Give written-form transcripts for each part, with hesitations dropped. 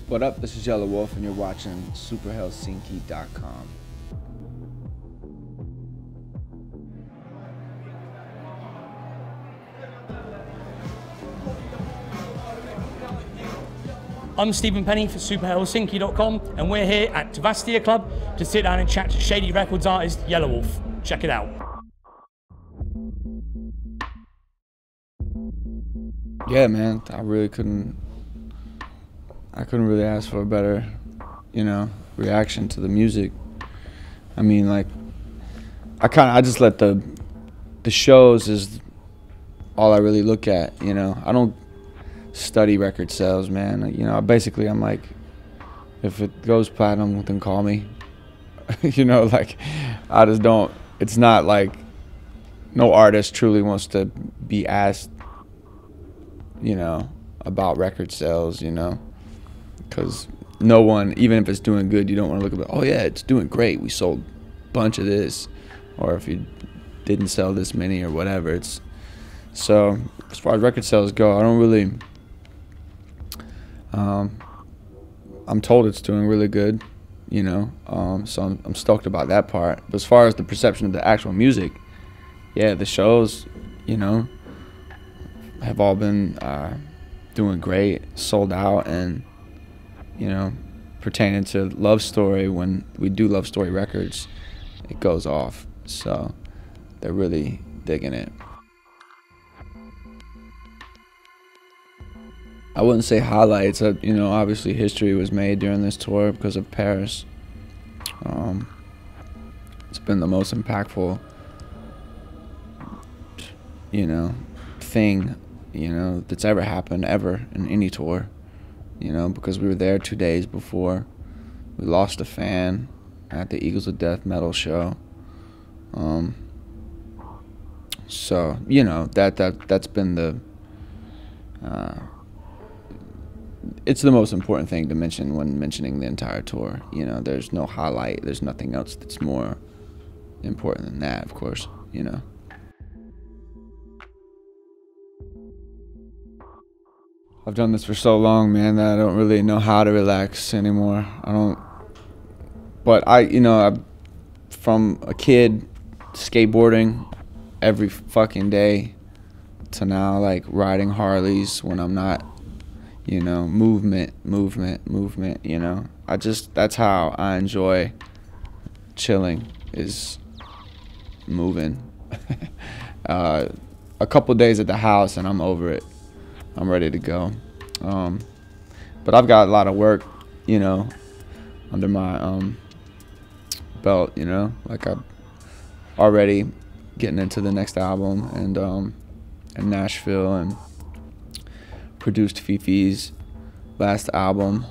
What up? This is Yelawolf, and you're watching SuperHelsinki.com. I'm Stephen Penny for SuperHelsinki.com, and we're here at Tavastia Club to sit down and chat to Shady Records artist Yelawolf. Check it out. Yeah, man, I couldn't really ask for a better, reaction to the music. I mean, like, I just let the shows is all I really look at, I don't study record sales, man. Basically I'm like, if it goes platinum, then call me. Like, I just don't, it's not like no artist truly wants to be asked, about record sales, because no one, even if it's doing good, you don't want to look at, oh yeah, it's doing great, we sold a bunch of this, or if you didn't sell this many or whatever. So as far as record sales go, I don't really, I'm told it's doing really good, so I'm stoked about that part. But as far as the perception of the actual music, yeah, the shows, have all been doing great, sold out, and pertaining to Love Story, when we do Love Story records, it goes off. So they're really digging it. I wouldn't say highlights. Obviously history was made during this tour because of Paris. It's been the most impactful, thing, that's ever happened ever in any tour. Because we were there 2 days before. We lost a fan at the Eagles of Death metal show. So that's been the it's the most important thing to mention when mentioning the entire tour. There's no highlight, there's nothing else that's more important than that, of course. I've done this for so long, man, that I don't really know how to relax anymore. But from a kid skateboarding every fucking day to now, like, riding Harleys when I'm not, movement. That's how I enjoy chilling, is moving. A couple days at the house and I'm over it. I'm ready to go. But I've got a lot of work, under my belt, like I'm already getting into the next album, and in Nashville, and produced Fifi's last album,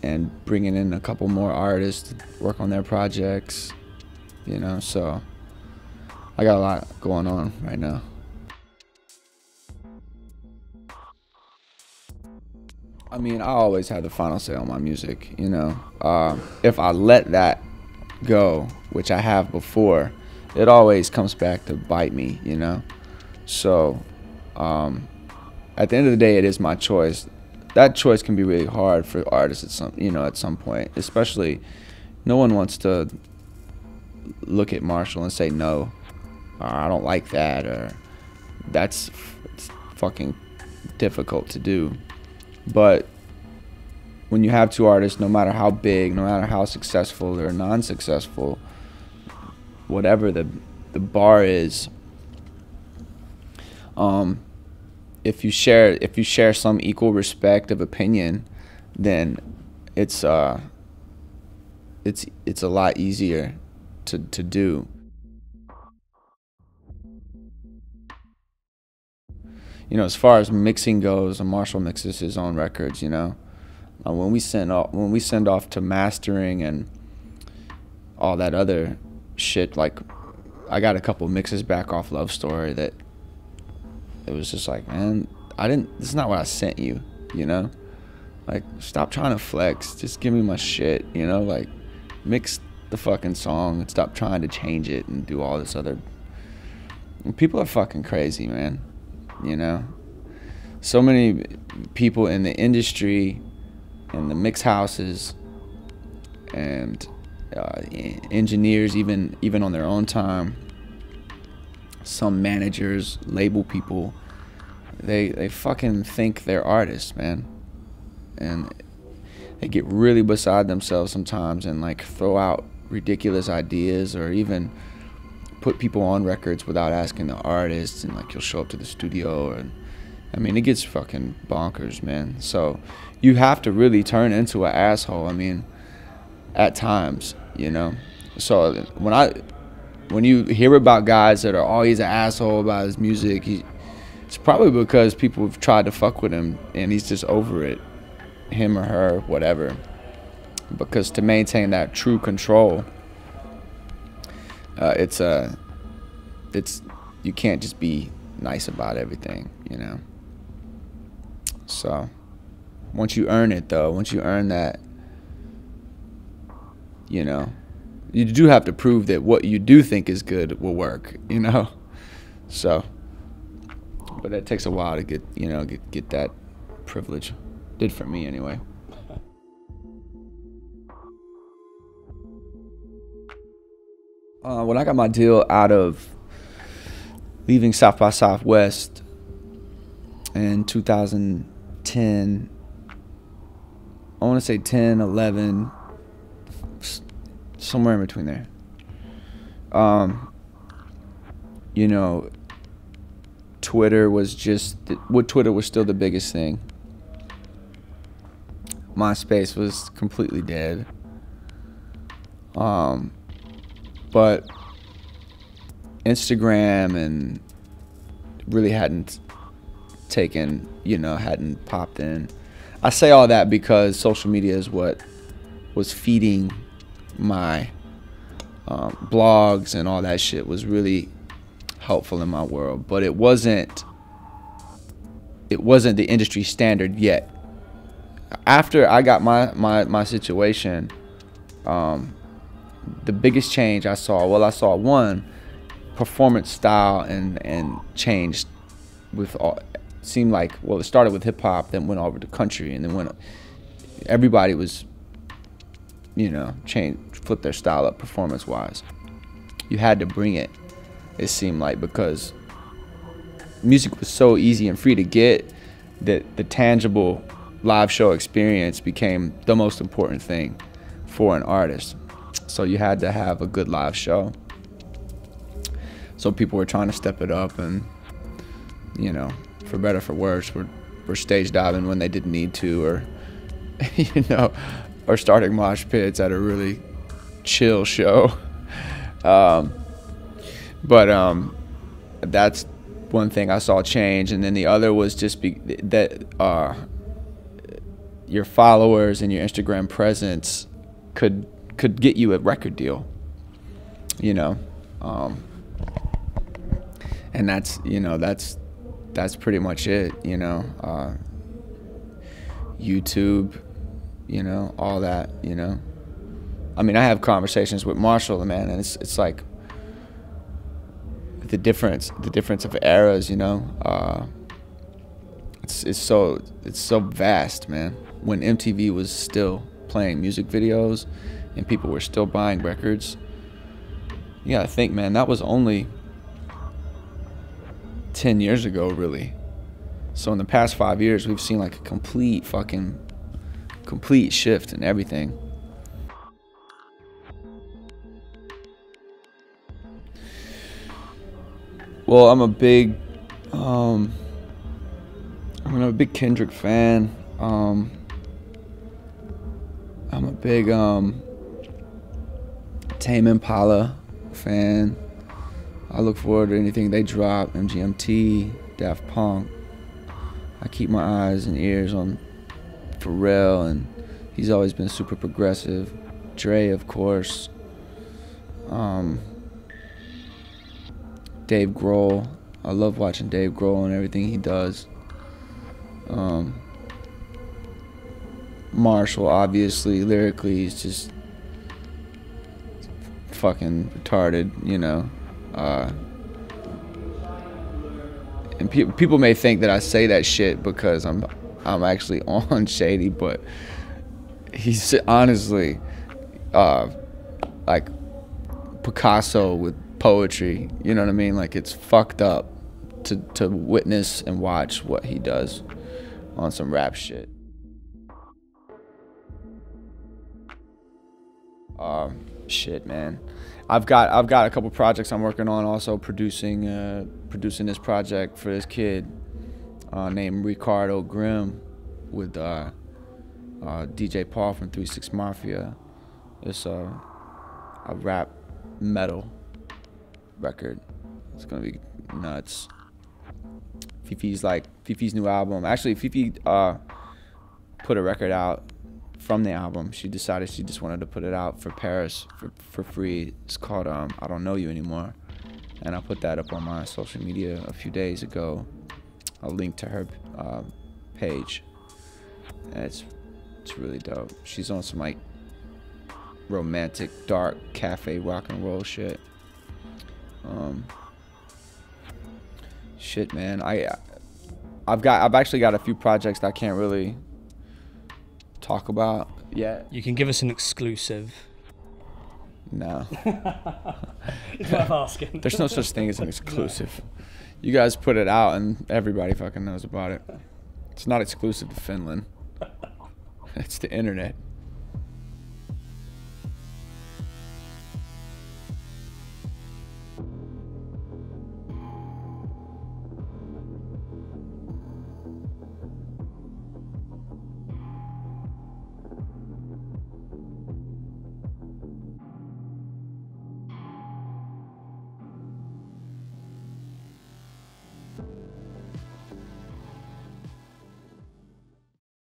and bringing in a couple more artists to work on their projects, so I got a lot going on right now. I mean, I always have the final say on my music, if I let that go, which I have before, it always comes back to bite me, So, at the end of the day, it is my choice. That choice can be really hard for artists at some point, especially no one wants to look at Marshall and say, no, or I don't like that, or it's fucking difficult to do. But when you have two artists, no matter how big, no matter how successful or non-successful, whatever the bar is, if you share some equal respect of opinion, then it's a lot easier to do. As far as mixing goes, Marshall mixes his own records. When we send off to mastering and all that other shit, like, I got a couple mixes back off Love Story that it was just like, man, this is not what I sent you. Like, stop trying to flex, just give me my shit. Like, mix the fucking song and stop trying to change it and do all this other. People are fucking crazy, man. so many people in the industry and the mix houses and engineers, even on their own time, some managers, label people, they fucking think they're artists, man, and they get really beside themselves sometimes and like throw out ridiculous ideas, or even put people on records without asking the artists, and like you'll show up to the studio, and I mean, it gets fucking bonkers, man. So you have to really turn into an asshole, I mean, at times, you know. So when you hear about guys that are, oh, he's an asshole about his music, it's probably because people have tried to fuck with him and he's just over it, him or her, whatever. Because to maintain that true control, you can't just be nice about everything, you know. So once you earn it, though, once you earn that, you know, you do have to prove that what you do think is good will work, you know. So, but it takes a while to get that privilege. Did for me anyway. When I got my deal out of leaving South by Southwest in 2010, I want to say 10, 11, somewhere in between there. You know, Twitter was still the biggest thing. MySpace was completely dead. But Instagram and really hadn't popped in. I say all that because social media is what was feeding my blogs, and all that shit was really helpful in my world. But it wasn't the industry standard yet. After I got my situation, the biggest change I saw one, performance style and changed with all, seemed like, well, it started with hip hop, then went over to country, and then everybody was, flip their style up performance wise. You had to bring it seemed like, because music was so easy and free to get that the tangible live show experience became the most important thing for an artist. So you had to have a good live show. So people were trying to step it up, and for better for worse, were stage diving when they didn't need to, or or starting mosh pits at a really chill show. But that's one thing I saw change, and then the other was just that your followers and your Instagram presence could get you a record deal, and that's pretty much it, YouTube, all that, I mean, I have conversations with Marshall, man, and it's like the difference of eras, it's so vast, man. When MTV was still playing music videos and people were still buying records, you gotta think, man, that was only 10 years ago, really. So in the past 5 years, we've seen like a complete shift in everything. Well, I'm a big Kendrick fan. I'm a big Tame Impala fan. I look forward to anything they drop. MGMT, Daft Punk. I keep my eyes and ears on Pharrell, and he's always been super progressive. Dre, of course. Dave Grohl. I love watching Dave Grohl and everything he does. Marshall, obviously, lyrically, he's just fucking retarded, and people may think that I say that shit because I'm actually on Shady, but he's honestly like Picasso with poetry. You know what I mean? Like, it's fucked up to witness and watch what he does on some rap shit. Shit, man. I've got a couple projects I'm working on. Also producing this project for this kid named Ricardo Grimm with DJ Paul from 36 Mafia. It's a rap metal record. It's gonna be nuts. Fifi's new album. Actually, Fifi put a record out from the album. She decided she just wanted to put it out for Paris for free. It's called I Don't Know You Anymore, and I put that up on my social media a few days ago. I'll link to her page. And it's really dope. She's on some like romantic, dark cafe rock and roll shit. Shit, man. I've actually got a few projects that I can't really talk about yet. You can give us an exclusive. No. It's worth asking. There's no such thing as an exclusive. You guys put it out and everybody fucking knows about it. It's not exclusive to Finland. It's the internet.